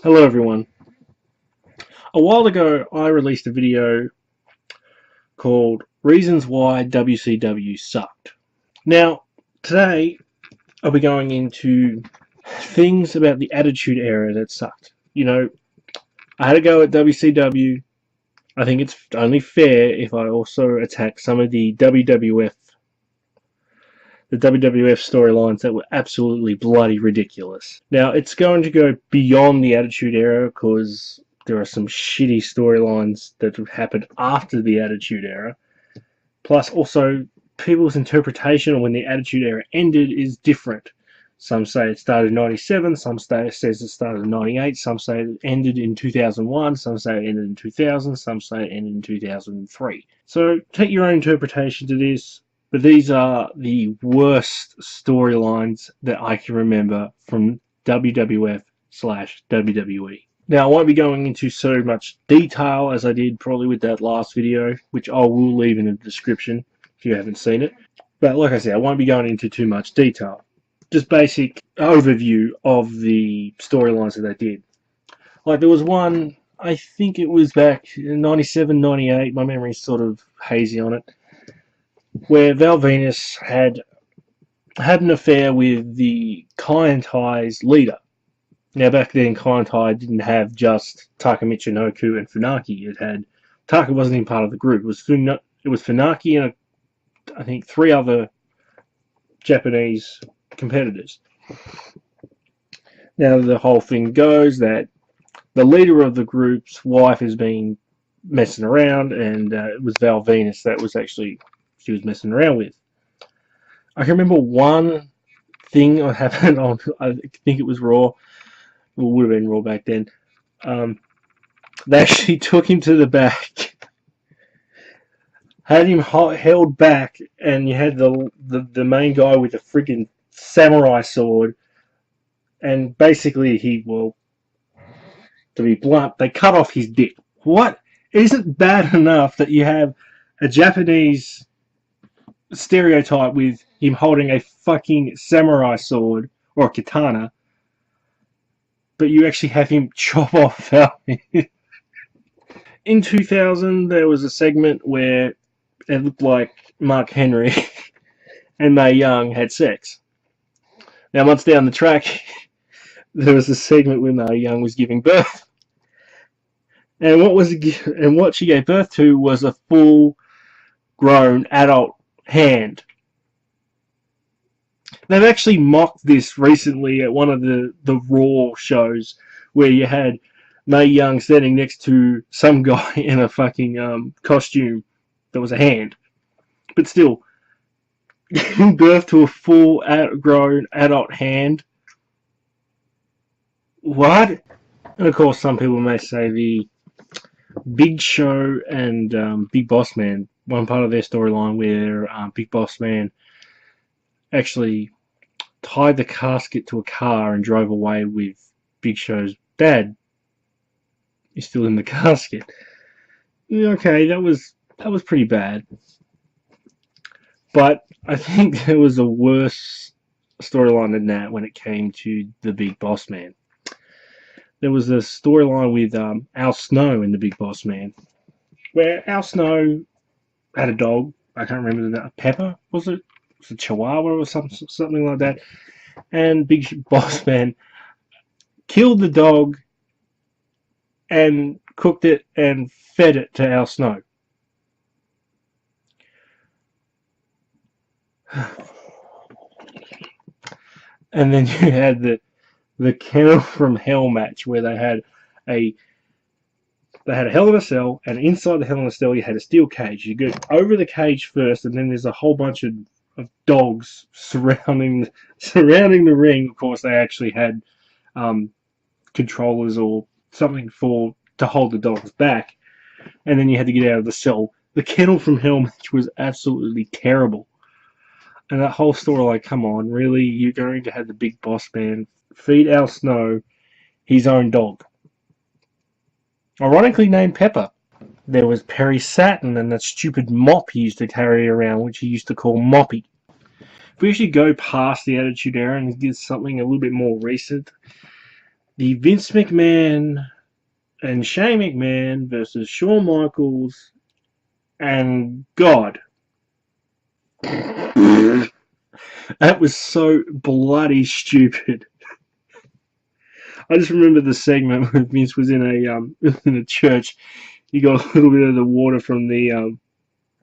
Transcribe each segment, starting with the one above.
Hello everyone. A while ago I released a video called Reasons Why WCW Sucked. Now, today I'll be going into things about the Attitude Era that sucked. I had a go at WCW. I think it's only fair if I also attack some of the WWF storylines that were absolutely bloody ridiculous. Now, it's going to go beyond the Attitude Era because there are some shitty storylines that have happened after the Attitude Era. Plus, also, people's interpretation of when the Attitude Era ended is different. Some say it started in 97, some says it started in 98, some say it ended in 2001, some say it ended in 2000, some say it ended in 2003. So, take your own interpretation to this. But these are the worst storylines that I can remember from WWF/WWE. Now, I won't be going into so much detail as I did probably with that last video, which I will leave in the description if you haven't seen it. But like I said, I won't be going into too much detail. Just basic overview of the storylines that they did. Like there was one, I think it was back in 97, 98, my memory's sort of hazy on it, where Val Venus had an affair with the Kaientai's leader. Now, back then, Kaientai didn't have just Taka Michinoku and Funaki. Taka wasn't even part of the group. It was Funaki and I think 3 other Japanese competitors. Now, the whole thing goes that the leader of the group's wife has been messing around, and it was Val Venus that was actually she was messing around with. I can remember one thing that happened on, I think it was Raw, well, would have been Raw back then. They actually took him to the back, had him held back, and you had the main guy with the freaking samurai sword, and basically to be blunt, they cut off his dick. What? Isn't bad enough that you have a Japanese stereotype with him holding a fucking samurai sword or a katana, but you actually have him chop off Falcon. In 2000, there was a segment where it looked like Mark Henry and Mae Young had sex. Now, months down the track, there was a segment where Mae Young was giving birth, and what she gave birth to was a full-grown adult hand. They've actually mocked this recently at one of the Raw shows where you had Mae Young standing next to some guy in a fucking costume that was a hand. But still, giving birth to a full-grown adult hand? What? And of course, some people may say the Big Show and Big Boss Man, one part of their storyline where Big Boss Man actually tied the casket to a car and drove away with Big Show's dad. He's still in the casket. Okay, that was pretty bad. But I think there was a worse storyline than that when it came to the Big Boss Man. There was a storyline with Al Snow in the Big Boss Man, where Al Snow had a dog. I can't remember that. Pepper, was it? Was it Chihuahua or something like that? And Big Boss Man killed the dog and cooked it and fed it to Al Snow. And then you had the Kennel from Hell match where they had a Hell in a Cell, and inside the Hell in a Cell you had a steel cage. You go over the cage first, and then there's a whole bunch of dogs surrounding the ring. Of course, they actually had controllers or something to hold the dogs back, and then you had to get out of the cell. The Kennel from Hell match was absolutely terrible. And that whole story, like, come on, really? You're going to have the Big Boss Man feed Al Snow his own dog? Ironically named Pepper. There was Perry Saturn and that stupid mop he used to carry around, which he used to call Moppy. If we actually go past the Attitude Era and get something a little bit more recent, the Vince McMahon and Shane McMahon versus Shawn Michaels and God. That was so bloody stupid. I just remember the segment when Vince was in a church. He got a little bit of the water from the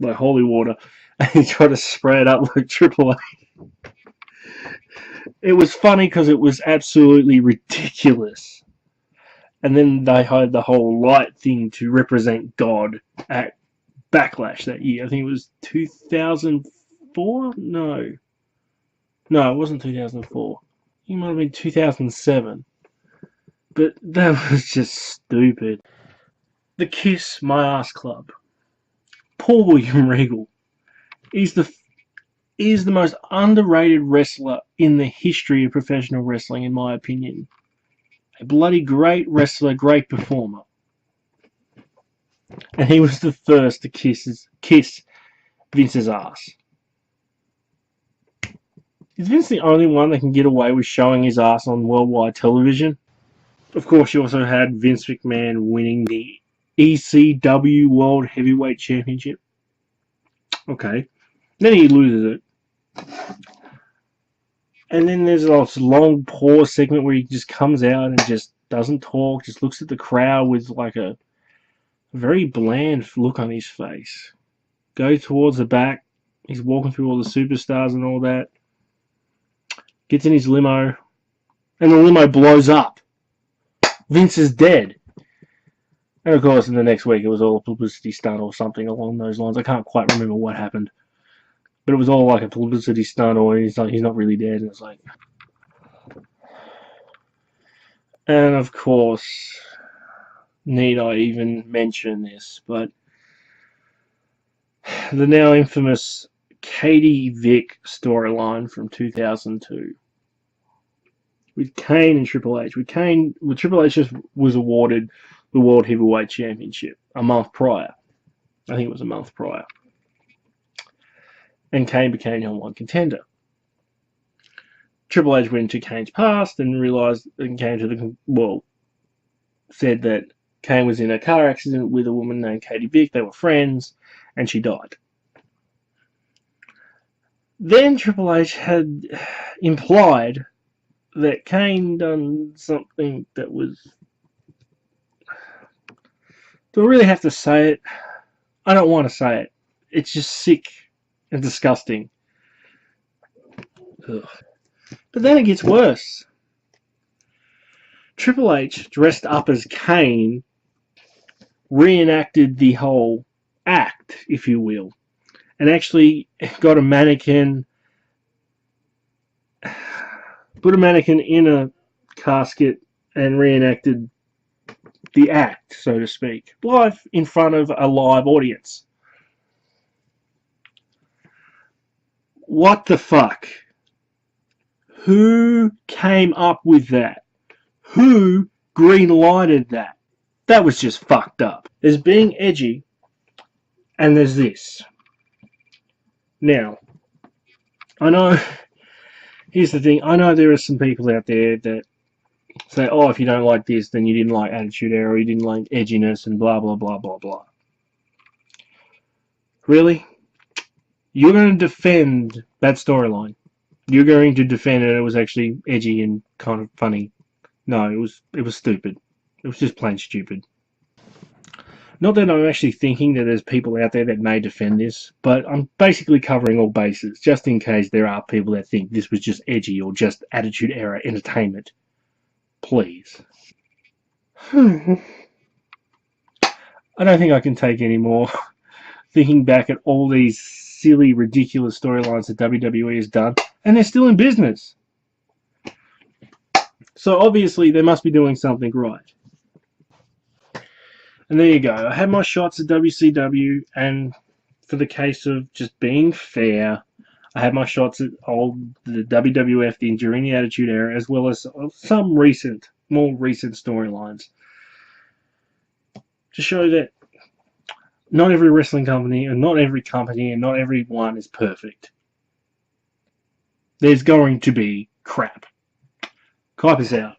like holy water, and he tried to spray it up like Triple H. It was funny because it was absolutely ridiculous. And then they had the whole light thing to represent God at Backlash that year. I think it was 2004? No, it wasn't 2004. It might have been 2007. But that was just stupid. The Kiss My Ass Club. Paul William Regal. He's the most underrated wrestler in the history of professional wrestling, in my opinion. A bloody great wrestler, great performer. And he was the first to kiss Vince's ass. Is Vince the only one that can get away with showing his ass on worldwide television? Of course, you also had Vince McMahon winning the ECW World Heavyweight Championship. Okay. Then he loses it. And then there's a long pause segment where he just comes out and just doesn't talk, just looks at the crowd with like a very bland look on his face. Goes towards the back. He's walking through all the superstars and all that. Gets in his limo. And the limo blows up. Vince is dead. And of course, in the next week, it was all a publicity stunt or something along those lines. I can't quite remember what happened. But it was all like a publicity stunt, or he's not really dead. And it's like... And of course, need I even mention this, but the now infamous Katie Vick storyline from 2002 with Kane and Triple H. Triple H just was awarded the World Heavyweight Championship a month prior. I think it was a month prior. And Kane became number one contender. Triple H went into Kane's past and realised and came to said that Kane was in a car accident with a woman named Katie Vick. They were friends, and she died. Then Triple H had implied that Kane done something that was... Do I really have to say it? I don't want to say it. It's just sick and disgusting. Ugh. But then it gets worse. Triple H, dressed up as Kane, reenacted the whole act, if you will, and actually got a mannequin, put a mannequin in a casket and reenacted the act, so to speak, live in front of a live audience. What the fuck? Who came up with that? Who green-lighted that? That was just fucked up. There's being edgy, and there's this. Now, I know, here's the thing, I know there are some people out there that say, oh, if you don't like this, then you didn't like Attitude Era, or you didn't like edginess, and blah, blah, blah, blah, blah. Really? You're going to defend that storyline. You're going to defend it was actually edgy and kind of funny. No, it was stupid. It was just plain stupid. Not that I'm actually thinking that there's people out there that may defend this, but I'm basically covering all bases, just in case there are people that think this was just edgy or just Attitude Era entertainment. Please. I don't think I can take any more. Thinking back at all these silly, ridiculous storylines that WWE has done, and they're still in business. So obviously they must be doing something right. And there you go. I had my shots at WCW, and for the case of just being fair, I had my shots at the WWF during the Attitude Era, as well as some more recent storylines, to show that not every wrestling company, and not every company, and not everyone is perfect. There's going to be crap. Kuiper's out.